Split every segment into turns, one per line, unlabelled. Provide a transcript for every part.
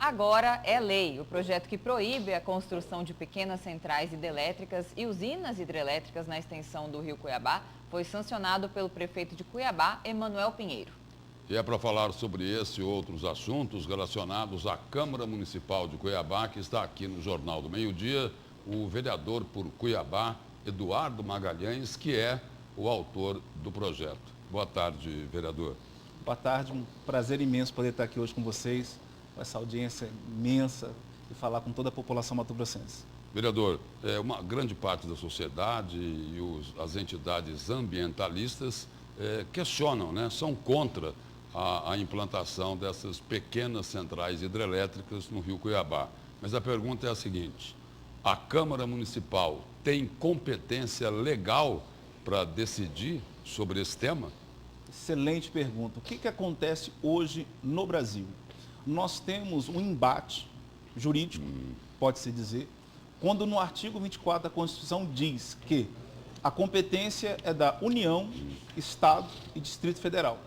agora é lei. O projeto que proíbe a construção de pequenas centrais hidrelétricas e usinas hidrelétricas na extensão do rio Cuiabá foi sancionado pelo prefeito de Cuiabá, Emanuel Pinheiro.
E é para falar sobre esse e outros assuntos relacionados à Câmara Municipal de Cuiabá, que está aqui no Jornal do Meio-Dia, o vereador por Cuiabá, Eduardo Magalhães, que é o autor do projeto. Boa tarde, vereador.
Boa tarde, um prazer imenso poder estar aqui hoje com vocês, com essa audiência imensa e falar com toda a população mato-grossense.
Vereador, uma grande parte da sociedade e as entidades ambientalistas questionam, né, são contra a implantação dessas pequenas centrais hidrelétricas no rio Cuiabá. Mas a pergunta é a seguinte: a Câmara Municipal tem competência legal para decidir sobre esse tema?
Excelente pergunta. O que acontece hoje no Brasil? Nós temos um embate jurídico, pode-se dizer, quando no artigo 24 da Constituição diz que a competência é da União, Estado e Distrito Federal.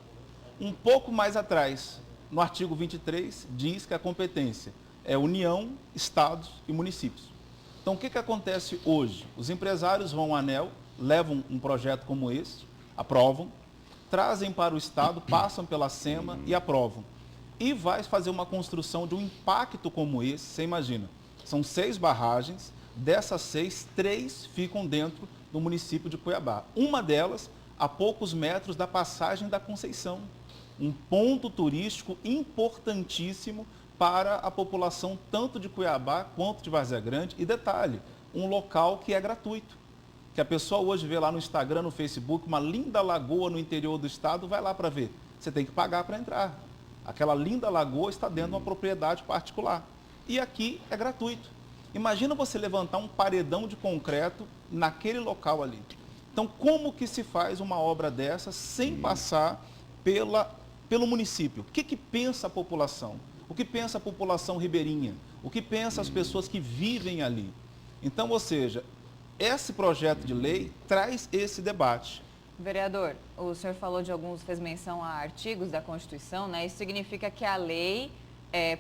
Um pouco mais atrás, no artigo 23, diz que a competência é União, Estados e municípios. Então, o que acontece hoje? Os empresários vão ao ANEEL, levam um projeto como esse, aprovam, trazem para o Estado, passam pela SEMA e aprovam. E vai fazer uma construção de um impacto como esse, você imagina, são 6 barragens, dessas 6, 3 ficam dentro do município de Cuiabá. Uma delas, a poucos metros da passagem da Conceição, um ponto turístico importantíssimo para a população tanto de Cuiabá quanto de Várzea Grande. E detalhe, um local que é gratuito, que a pessoa hoje vê lá no Instagram, no Facebook, uma linda lagoa no interior do estado, vai lá para ver. Você tem que pagar para entrar. Aquela linda lagoa está dentro de uma propriedade particular. E aqui é gratuito. Imagina você levantar um paredão de concreto naquele local ali. Então, como que se faz uma obra dessa sem passar pelo município? O que pensa a população? O que pensa a população ribeirinha? O que pensa as pessoas que vivem ali? Então, ou seja, esse projeto de lei traz esse debate.
Vereador, o senhor falou de alguns, fez menção a artigos da Constituição, né? Isso significa que a lei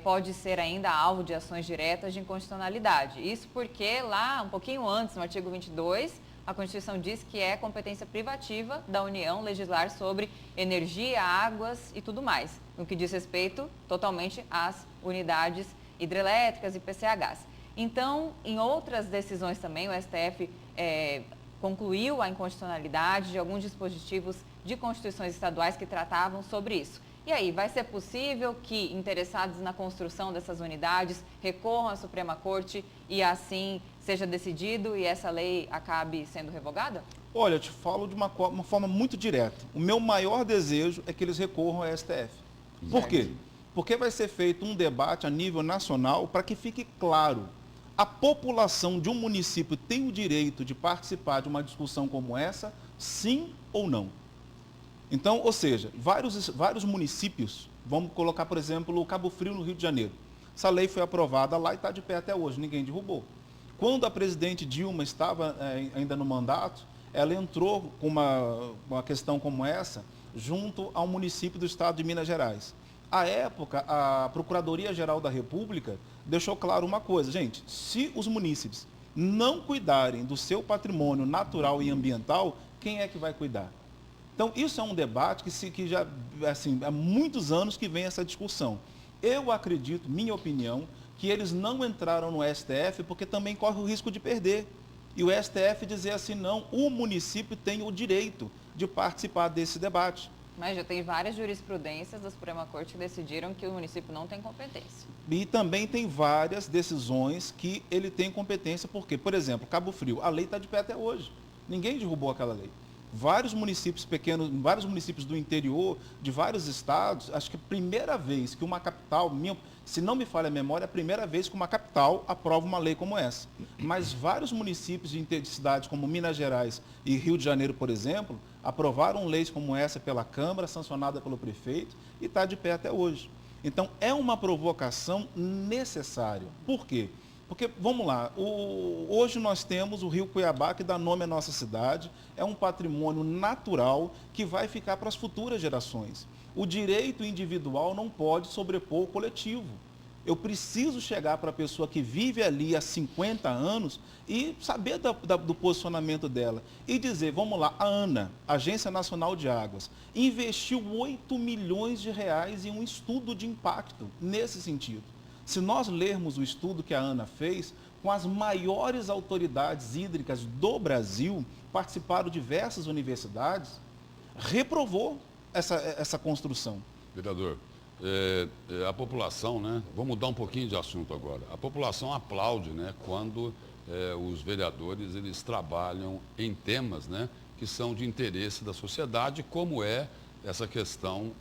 pode ser ainda alvo de ações diretas de inconstitucionalidade. Isso porque lá, um pouquinho antes, no artigo 22, a Constituição diz que é competência privativa da União legislar sobre energia, águas e tudo mais, no que diz respeito totalmente às unidades hidrelétricas e PCHs. Então, em outras decisões também, o STF concluiu a inconstitucionalidade de alguns dispositivos de constituições estaduais que tratavam sobre isso. E aí, vai ser possível que interessados na construção dessas unidades recorram à Suprema Corte e assim seja decidido e essa lei acabe sendo revogada?
Olha, eu te falo de uma forma muito direta. O meu maior desejo é que eles recorram ao STF. Por quê? Porque vai ser feito um debate a nível nacional para que fique claro. A população de um município tem o direito de participar de uma discussão como essa, sim ou não? Então, ou seja, vários municípios, vamos colocar, por exemplo, o Cabo Frio, no Rio de Janeiro. Essa lei foi aprovada lá e está de pé até hoje, ninguém derrubou. Quando a presidente Dilma estava ainda no mandato, ela entrou com uma questão como essa junto ao município do estado de Minas Gerais. À época, a Procuradoria-Geral da República deixou claro uma coisa, gente, se os munícipes não cuidarem do seu patrimônio natural e ambiental, quem é que vai cuidar? Então, isso é um debate que já, assim, há muitos anos que vem essa discussão. Eu acredito, minha opinião, que eles não entraram no STF porque também corre o risco de perder. E o STF dizer assim, não, o município tem o direito de participar desse debate.
Mas já tem várias jurisprudências da Suprema Corte que decidiram que o município não tem competência.
E também tem várias decisões que ele tem competência, porque, por exemplo, Cabo Frio, a lei está de pé até hoje. Ninguém derrubou aquela lei. Vários municípios pequenos, vários municípios do interior, de vários estados, acho que a primeira vez que uma capital, se não me falha a memória, é a primeira vez que uma capital aprova uma lei como essa. Mas vários municípios de cidades como Minas Gerais e Rio de Janeiro, por exemplo, aprovaram leis como essa pela Câmara, sancionada pelo prefeito, e está de pé até hoje. Então, é uma provocação necessária. Por quê? Porque, vamos lá, hoje nós temos o rio Cuiabá, que dá nome à nossa cidade, é um patrimônio natural que vai ficar para as futuras gerações. O direito individual não pode sobrepor o coletivo. Eu preciso chegar para a pessoa que vive ali há 50 anos e saber do posicionamento dela. E dizer, vamos lá, a ANA, Agência Nacional de Águas, investiu 8 milhões de reais em um estudo de impacto nesse sentido. Se nós lermos o estudo que a ANA fez, com as maiores autoridades hídricas do Brasil, participaram diversas universidades, reprovou essa construção.
Vereador, a população, né? Vamos mudar um pouquinho de assunto agora. A população aplaude, né, quando os vereadores eles trabalham em temas, né, que são de interesse da sociedade, como é essa questão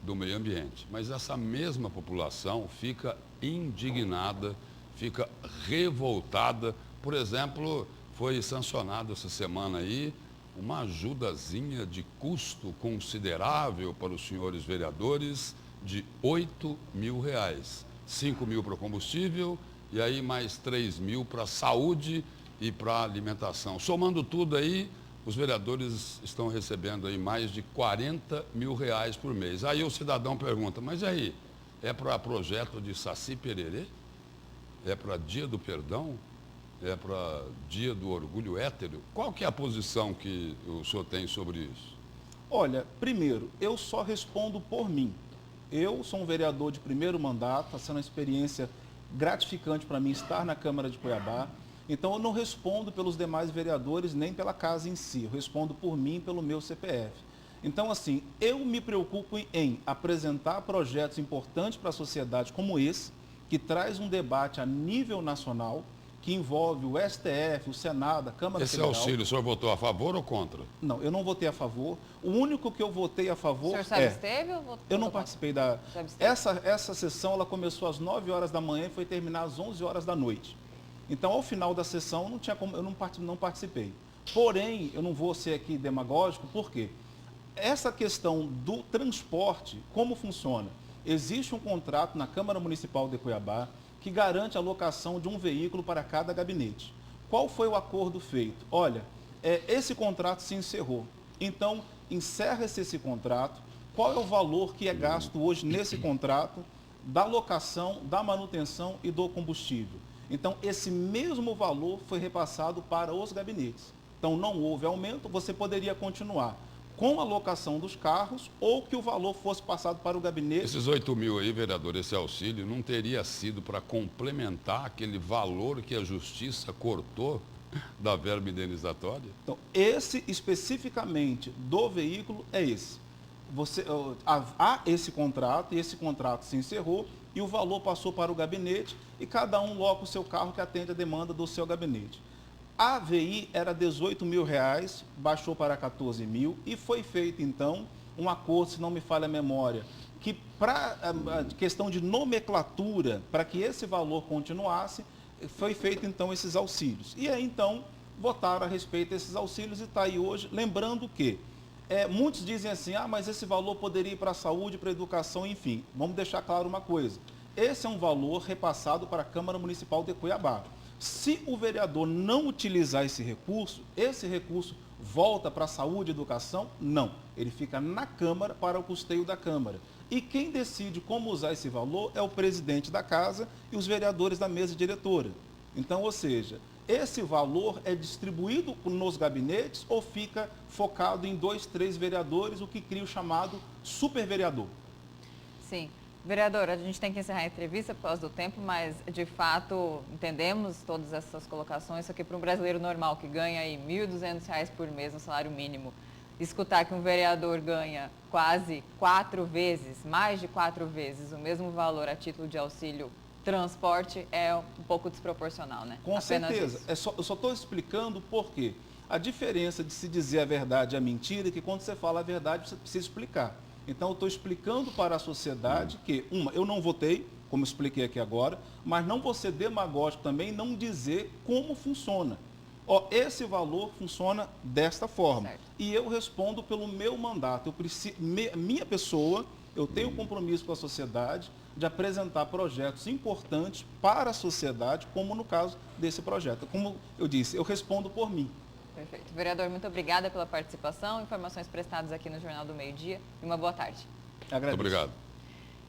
do meio ambiente. Mas essa mesma população fica indignada, fica revoltada. Por exemplo, foi sancionado essa semana aí uma ajudazinha de custo considerável para os senhores vereadores de R$8 mil. 5 mil para combustível e aí mais 3 mil para saúde e para alimentação. Somando tudo aí, os vereadores estão recebendo aí mais de R$40 mil por mês. Aí o cidadão pergunta, mas aí, é para projeto de Saci Pererê? É para Dia do Perdão? É para Dia do Orgulho Hétero? Qual que é a posição que o senhor tem sobre isso?
Olha, primeiro, eu só respondo por mim. Eu sou um vereador de primeiro mandato, está sendo uma experiência gratificante para mim estar na Câmara de Cuiabá. Então, eu não respondo pelos demais vereadores, nem pela casa em si. Eu respondo por mim, pelo meu CPF. Então, assim, eu me preocupo em apresentar projetos importantes para a sociedade como esse, que traz um debate a nível nacional, que envolve o STF, o Senado, a Câmara Federal.
Esse auxílio, o senhor votou a favor ou contra?
Não, eu não votei a favor. O único que eu votei a favor
O senhor se absteve ou votou?
Eu não participei da... Essa sessão, ela começou às 9 horas da manhã e foi terminar às 11 horas da noite. Então, ao final da sessão, não tinha como, eu não participei. Porém, eu não vou ser aqui demagógico, por quê? Essa questão do transporte, como funciona? Existe um contrato na Câmara Municipal de Cuiabá que garante a alocação de um veículo para cada gabinete. Qual foi o acordo feito? Olha, esse contrato se encerrou. Então, encerra-se esse contrato. Qual é o valor que é gasto hoje nesse contrato da locação, da manutenção e do combustível? Então, esse mesmo valor foi repassado para os gabinetes. Então, não houve aumento, você poderia continuar com a locação dos carros ou que o valor fosse passado para o gabinete.
Esses 8 mil aí, vereador, esse auxílio não teria sido para complementar aquele valor que a Justiça cortou da verba indenizatória?
Então, esse especificamente do veículo é esse. Há esse contrato e esse contrato se encerrou e o valor passou para o gabinete e cada um loca o seu carro que atende a demanda do seu gabinete. A AVI era R$18 mil, baixou para 14 mil e foi feito, então, um acordo, se não me falha a memória, que para a questão de nomenclatura, para que esse valor continuasse, foi feito, então, esses auxílios. E aí, então, votaram a respeito desses auxílios e está aí hoje, lembrando que muitos dizem assim, mas esse valor poderia ir para a saúde, para a educação, enfim. Vamos deixar claro uma coisa, esse é um valor repassado para a Câmara Municipal de Cuiabá. Se o vereador não utilizar esse recurso volta para a saúde e educação? Não. Ele fica na Câmara para o custeio da Câmara. E quem decide como usar esse valor é o presidente da casa e os vereadores da mesa diretora. Então, ou seja, esse valor é distribuído nos gabinetes ou fica focado em 2, 3 vereadores, o que cria o chamado supervereador?
Sim. Vereador, a gente tem que encerrar a entrevista por causa do tempo, mas de fato entendemos todas essas colocações, só que para um brasileiro normal que ganha aí R$ 1.200 por mês no salário mínimo, escutar que um vereador ganha quase 4 vezes, mais de 4 vezes o mesmo valor a título de auxílio transporte é um pouco desproporcional, né?
Com certeza. Eu só estou explicando por quê. A diferença de se dizer a verdade e a mentira é que quando você fala a verdade você precisa explicar. Então, eu estou explicando para a sociedade que, eu não votei, como expliquei aqui agora, mas não vou ser demagógico também, não dizer como funciona. Esse valor funciona desta forma. Certo. E eu respondo pelo meu mandato. Minha pessoa, eu tenho um compromisso com a sociedade de apresentar projetos importantes para a sociedade, como no caso desse projeto. Como eu disse, eu respondo por mim.
Perfeito. Vereador, muito obrigada pela participação, informações prestadas aqui no Jornal do Meio-Dia e uma boa tarde.
Agradeço.
Muito obrigado.